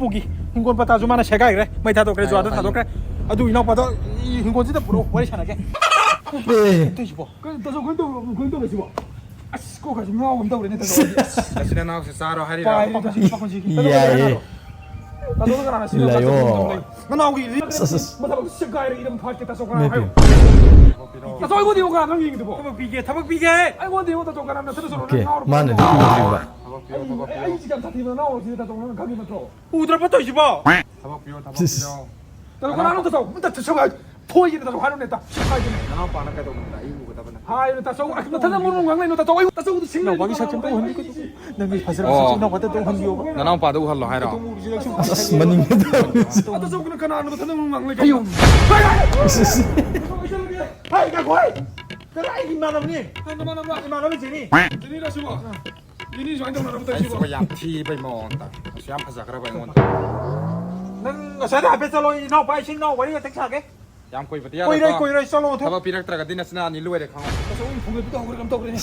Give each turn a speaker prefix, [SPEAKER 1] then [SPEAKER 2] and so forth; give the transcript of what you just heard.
[SPEAKER 1] 보기 hingon pata 좀 하나 제가 그래 뭐 다 그래 좋아도 다 그래 아도 이나 봐도 이 hingon 진짜 부러 머리 샤나게
[SPEAKER 2] 네.
[SPEAKER 1] 또 집어 그래서 근도 집어 아씨 꼭 가지 뭐 온다 그래 내가
[SPEAKER 3] Sila na ako sa Saro Harira.
[SPEAKER 2] Iya.
[SPEAKER 1] 나도 그거 하나 신경
[SPEAKER 2] Layo.
[SPEAKER 1] 나 나오기 뭐 타박 시작가에 이름 팔게 다 쏘거나
[SPEAKER 2] Maybe.
[SPEAKER 1] 아유 나 쏘고 디오가 안 얘기도 뭐 타박 비게 아이고 디오 다 쏘거나 나 들어서
[SPEAKER 2] Okay. Mana di ba?
[SPEAKER 1] 아이 시간 다 뒤면 나오고 뒤에 다 쏘거나 가기만 더
[SPEAKER 3] Tabak piyo, tabak piyo.
[SPEAKER 1] 나 그거 하나 더 쏘고 문다 쏘고 포이는 다 화를 냈다 시카이네
[SPEAKER 3] Nanaw pa na kayo na ibu ko taban.
[SPEAKER 1] 하이는 다 쏘고 나 타다 모르는 광내 너 다 쏘고 다 쏘고도 신경
[SPEAKER 3] 왕이 사진 또 흔들고
[SPEAKER 1] 남이 바스랑 사진 나 왔다 또 흔들고
[SPEAKER 3] Nanaw pa daw halo hayra.
[SPEAKER 2] Asas maning na daw.
[SPEAKER 1] 다 쏘고는 가나 너 타다 모르는 광내 아유 하이 가 거이 그래 이만 남니 이만 남이 제니 제니라 쏘고 제니 좀 앉아 나부터
[SPEAKER 3] Ay
[SPEAKER 1] 쏘고
[SPEAKER 3] so yam ti bay mo ta. Siyam pa sa karabay mo.
[SPEAKER 1] 난 사다 앞에 살로 이나 바이 신나 와리가 택차게
[SPEAKER 3] Yam koy pati ya.
[SPEAKER 1] 꼬이래 살로 더
[SPEAKER 3] Tabak pinak traga din na sina ni luwe de kang.
[SPEAKER 1] 그래서 우리 보게도 하고 그럼 또 그러네